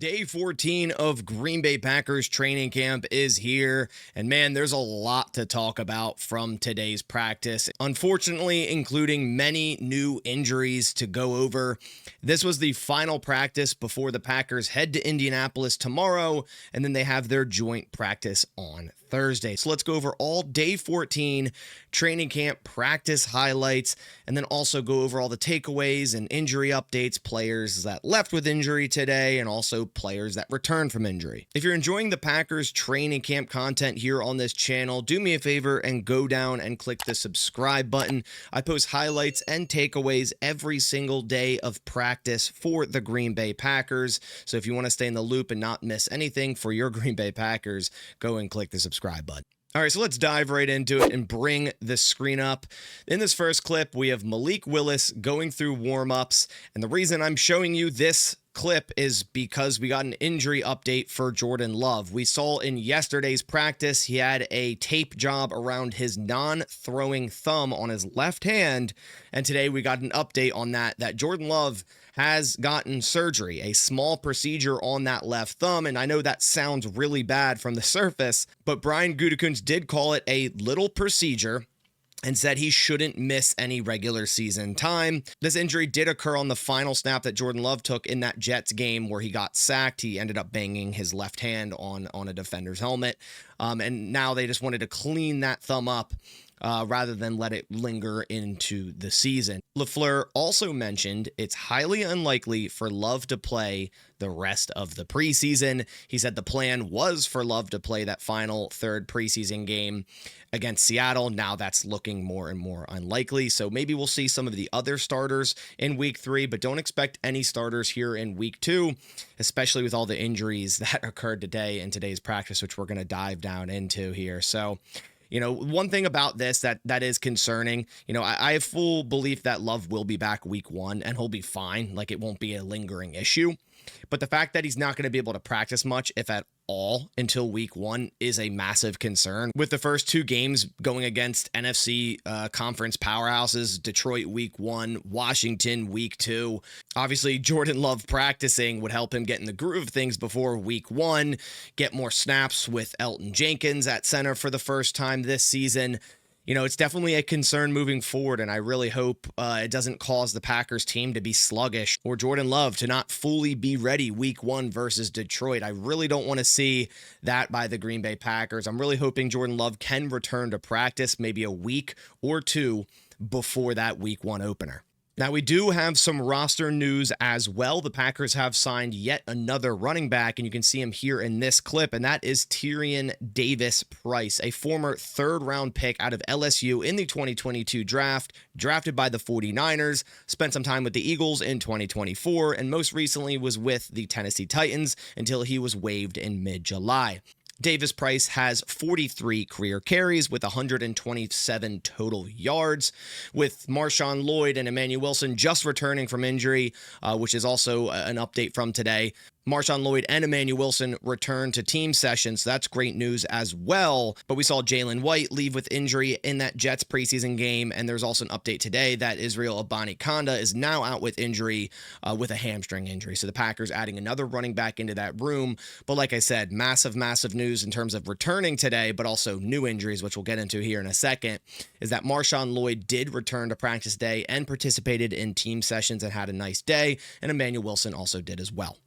Day 14 of Green Bay Packers training camp is here, and man, there's a lot to talk about from today's practice. Unfortunately, including many new injuries to go over. This was the final practice before the Packers head to Indianapolis tomorrow, and then they have their joint practice on Thursday. So let's go over all Day 14 training camp practice highlights, and then also go over all the takeaways and injury updates, players that left with injury today, and also players that returned from injury. If you're enjoying the Packers training camp content here on this channel, do me a favor and go down and click the subscribe button. I post highlights and takeaways every single day of practice for the Green Bay Packers. So if you want to stay in the loop and not miss anything for your Green Bay Packers, go and click the subscribe button. All right, so let's dive right into it and bring the screen up. In this first clip, we have Malik Willis going through warm-ups, and the reason I'm showing you this clip is because we got an injury update for Jordan Love. We saw in yesterday's practice he had a tape job around his non-throwing thumb on his left hand, and today we got an update on that Jordan Love has gotten surgery, a small procedure on that left thumb, and I know that sounds really bad from the surface, but Brian Gutekunst did call it a little procedure and said he shouldn't miss any regular season time. This injury did occur on the final snap that Jordan Love took in that Jets game where he got sacked. He ended up banging his left hand on a defender's helmet, and now they just wanted to clean that thumb up rather than let it linger into the season. LaFleur also mentioned it's highly unlikely for Love to play the rest of the preseason. He said the plan was for Love to play that final third preseason game against Seattle. Now that's looking more and more unlikely. So maybe we'll see some of the other starters in week 3, but don't expect any starters here in week 2, especially with all the injuries that occurred today in today's practice, which we're going to dive down into here. So, one thing about this that is concerning, I have full belief that Love will be back week 1 and he'll be fine. Like, it won't be a lingering issue. But the fact that he's not going to be able to practice much, if at all, until week 1 is a massive concern. With the first 2 games going against NFC conference powerhouses, Detroit week 1, Washington week 2. Obviously, Jordan Love practicing would help him get in the groove of things before week 1, get more snaps with Elton Jenkins at center for the first time this season. It's definitely a concern moving forward, and I really hope it doesn't cause the Packers team to be sluggish or Jordan Love to not fully be ready week 1 versus Detroit. I really don't want to see that by the Green Bay Packers. I'm really hoping Jordan Love can return to practice maybe a week or 2 before that week 1 opener. Now, we do have some roster news as well. The Packers have signed yet another running back, and you can see him here in this clip, and that is Tyrion Davis-Price, a former third-round pick out of LSU in the 2022 draft, drafted by the 49ers, spent some time with the Eagles in 2024, and most recently was with the Tennessee Titans until he was waived in mid-July. Davis-Price has 43 career carries with 127 total yards, with Marshawn Lloyd and Emmanuel Wilson just returning from injury, which is also an update from today. Marshawn Lloyd and Emmanuel Wilson returned to team sessions, so that's great news as well. But we saw Jalen White leave with injury in that Jets preseason game, and there's also an update today that Israel Abanikanda is now out with injury, with a hamstring injury. So the Packers adding another running back into that room. But like I said, massive news in terms of returning today, but also new injuries, which we'll get into here in a second, is that Marshawn Lloyd did return to practice day and participated in team sessions and had a nice day, and Emmanuel Wilson also did as well.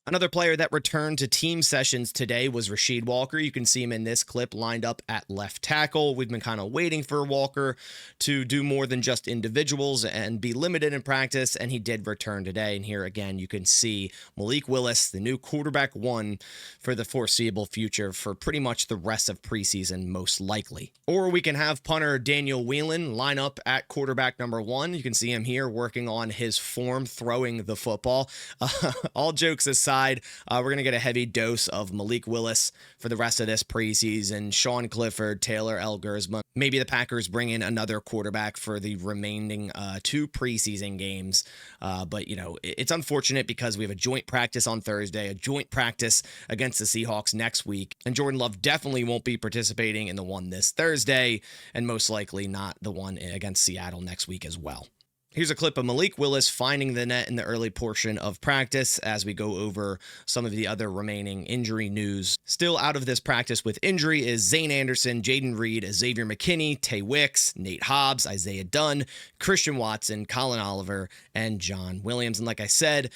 Another player that returned to team sessions today was Rasheed Walker. You can see him in this clip lined up at left tackle. We've been kind of waiting for Walker to do more than just individuals and be limited in practice, and he did return today. And here again, you can see Malik Willis, the new quarterback 1 for the foreseeable future for pretty much the rest of preseason, most likely. Or we can have punter Daniel Whelan line up at quarterback number 1. You can see him here working on his form throwing the football. All jokes aside, we're going to get a heavy dose of Malik Willis for the rest of this preseason. Sean Clifford, Taylor Elgersma. Maybe the Packers bring in another quarterback for the remaining 2 preseason games. But, it's unfortunate because we have a joint practice on Thursday, a joint practice against the Seahawks next week. And Jordan Love definitely won't be participating in the one this Thursday, and most likely not the one against Seattle next week as well. Here's a clip of Malik Willis finding the net in the early portion of practice as we go over some of the other remaining injury news. Still out of this practice with injury is Zane Anderson, Jaden Reed, Xavier McKinney, Tay Wicks, Nate Hobbs, Isaiah Dunn, Christian Watson, Colin Oliver, and John Williams. And like I said,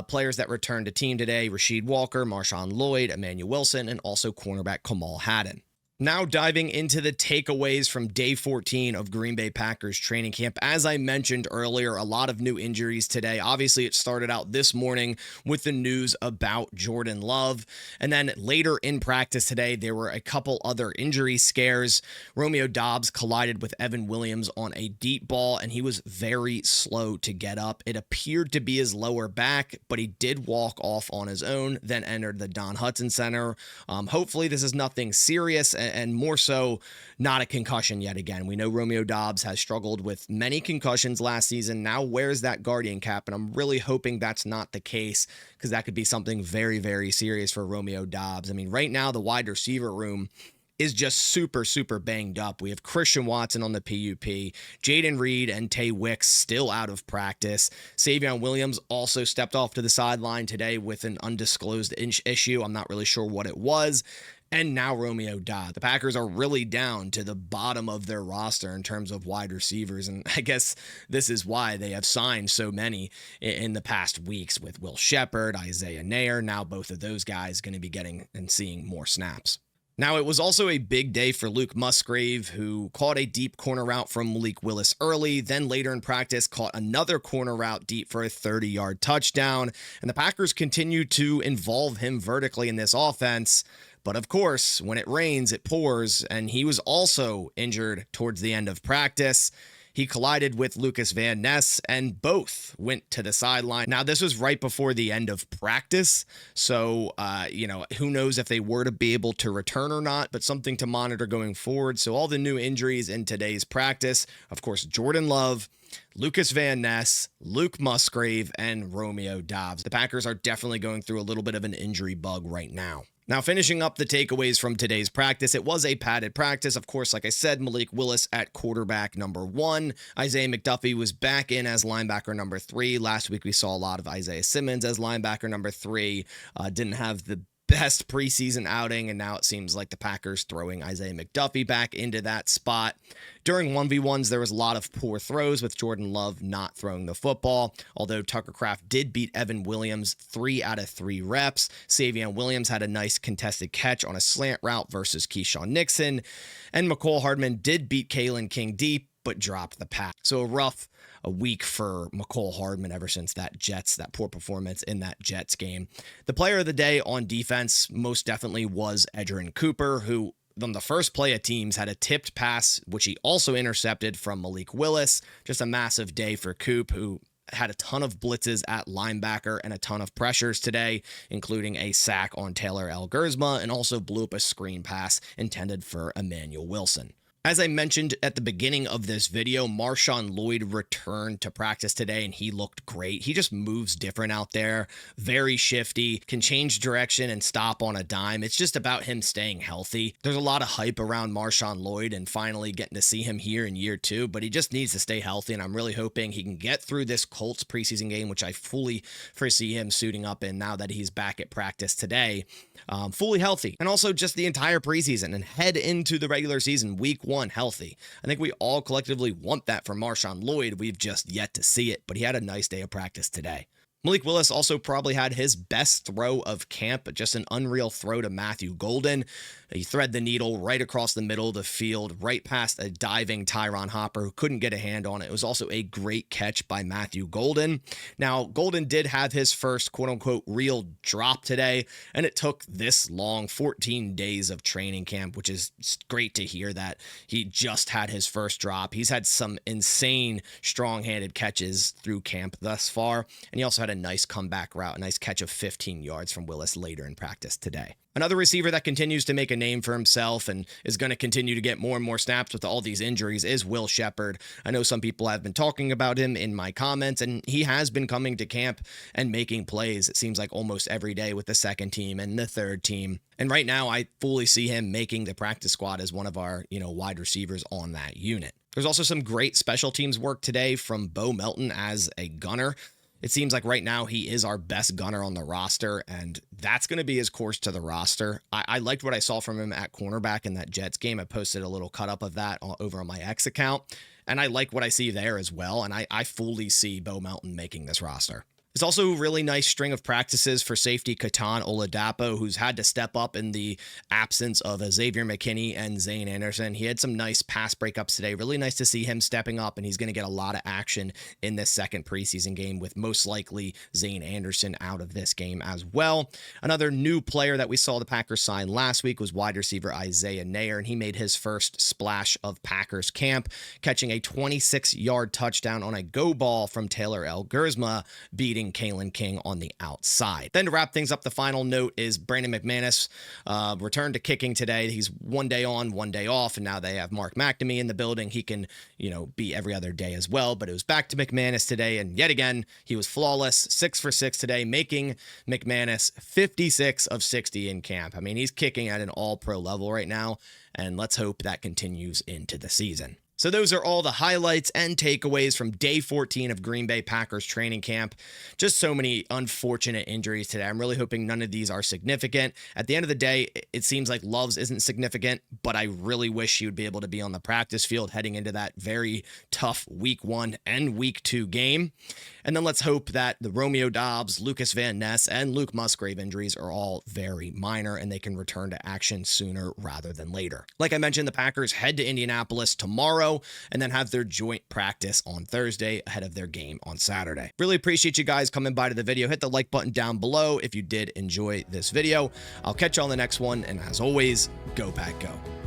players that returned to team today, Rasheed Walker, Marshawn Lloyd, Emmanuel Wilson, and also cornerback Kamal Haddon. Now diving into the takeaways from day 14 of Green Bay Packers training camp. As I mentioned earlier, a lot of new injuries today. Obviously, it started out this morning with the news about Jordan Love. And then later in practice today, there were a couple other injury scares. Romeo Doubs collided with Evan Williams on a deep ball, and he was very slow to get up. It appeared to be his lower back, but he did walk off on his own, then entered the Don Hutson Center. Hopefully, this is nothing serious, and more so not a concussion yet again. We know Romeo Doubs has struggled with many concussions last season. Now wears that Guardian cap, and I'm really hoping that's not the case, because that could be something very, very serious for Romeo Doubs. I mean, right now the wide receiver room is just super, super banged up. We have Christian Watson on the PUP, Jaden Reed and Tay Wicks still out of practice. Savion Williams also stepped off to the sideline today with an undisclosed issue. I'm not really sure what it was. And now Romeo Doubs. The Packers are really down to the bottom of their roster in terms of wide receivers. And I guess this is why they have signed so many in the past weeks with Will Shepard, Isaiah Nair. Now both of those guys going to be getting and seeing more snaps. Now, it was also a big day for Luke Musgrave, who caught a deep corner route from Malik Willis early, then later in practice caught another corner route deep for a 30-yard touchdown. And the Packers continue to involve him vertically in this offense. But of course, when it rains, it pours, and he was also injured towards the end of practice. He collided with Lucas Van Ness, and both went to the sideline. Now, this was right before the end of practice, so, who knows if they were to be able to return or not, but something to monitor going forward. So all the new injuries in today's practice, of course, Jordan Love, Lucas Van Ness, Luke Musgrave, and Romeo Doubs. The Packers are definitely going through a little bit of an injury bug right now. Now, finishing up the takeaways from today's practice, it was a padded practice. Of course, like I said, Malik Willis at quarterback number 1. Isaiah McDuffie was back in as linebacker number 3. Last week, we saw a lot of Isaiah Simmons as linebacker number 3. Didn't have the best preseason outing, and now it seems like the Packers throwing Isaiah McDuffie back into that spot. During 1v1s, there was a lot of poor throws with Jordan Love not throwing the football, although Tucker Kraft did beat Evan Williams 3 out of 3 reps. Savion Williams had a nice contested catch on a slant route versus Keyshawn Nixon, and McCole Hardman did beat Kalen King deep, but dropped the pass. So a week for McCole Hardman ever since that poor performance in that Jets game. The player of the day on defense most definitely was Edgerrin Cooper, who on the first play of teams had a tipped pass, which he also intercepted from Malik Willis. Just a massive day for Coop, who had a ton of blitzes at linebacker and a ton of pressures today, including a sack on Taylor Algersma, and also blew up a screen pass intended for Emmanuel Wilson. As I mentioned at the beginning of this video, Marshawn Lloyd returned to practice today, and he looked great. He just moves different out there, very shifty, can change direction and stop on a dime. It's just about him staying healthy. There's a lot of hype around Marshawn Lloyd and finally getting to see him here in year 2, but he just needs to stay healthy, and I'm really hoping he can get through this Colts preseason game, which I fully foresee him suiting up in now that he's back at practice today, fully healthy, and also just the entire preseason and head into the regular season, week 1, healthy. I think we all collectively want that for Marshawn Lloyd. We've just yet to see it, but he had a nice day of practice today. Malik Willis also probably had his best throw of camp, just an unreal throw to Matthew Golden. He threaded the needle right across the middle of the field, right past a diving Tyron Hopper who couldn't get a hand on it. It was also a great catch by Matthew Golden. Now, Golden did have his first quote-unquote real drop today, and it took this long, 14 days of training camp, which is great to hear that he just had his first drop. He's had some insane strong-handed catches through camp thus far, and he also had a nice comeback route, a nice catch of 15 yards from Willis later in practice today. Another receiver that continues to make a name for himself and is going to continue to get more and more snaps with all these injuries is Will Shepherd. I know some people have been talking about him in my comments, and he has been coming to camp and making plays, it seems like almost every day with the second team and the third team. And right now, I fully see him making the practice squad as one of our, wide receivers on that unit. There's also some great special teams work today from Bo Melton as a gunner. It seems like right now he is our best gunner on the roster, and that's going to be his course to the roster. I liked what I saw from him at cornerback in that Jets game. I posted a little cut up of that over on my X account, and I like what I see there as well, and I fully see Bo Melton making this roster. It's also a really nice string of practices for safety Katan Oladapo, who's had to step up in the absence of Xavier McKinney and Zane Anderson. He had some nice pass breakups today. Really nice to see him stepping up, and he's going to get a lot of action in this second preseason game with most likely Zane Anderson out of this game as well. Another new player that we saw the Packers sign last week was wide receiver Isaiah Nair, and he made his first splash of Packers camp, catching a 26-yard touchdown on a go ball from Taylor Elgersma, beating Kalen King on the outside. Then to wrap things up, the final note is Brandon McManus returned to kicking today. He's one day on, one day off, and now they have Mark McNamee in the building. He can, be every other day as well, but it was back to McManus today, and yet again, he was flawless, 6 for 6 today, making McManus 56 of 60 in camp. I mean, he's kicking at an all-pro level right now, and let's hope that continues into the season. So those are all the highlights and takeaways from day 14 of Green Bay Packers training camp. Just so many unfortunate injuries today. I'm really hoping none of these are significant. At the end of the day, it seems like Loves isn't significant, but I really wish he would be able to be on the practice field heading into that very tough week 1 and week 2 game. And then let's hope that the Romeo Doubs, Lucas Van Ness, and Luke Musgrave injuries are all very minor and they can return to action sooner rather than later. Like I mentioned, the Packers head to Indianapolis tomorrow and then have their joint practice on Thursday ahead of their game on Saturday. Really appreciate you guys coming by to the video. Hit the like button down below if you did enjoy this video. I'll catch you on the next one, and as always, go Pack Go.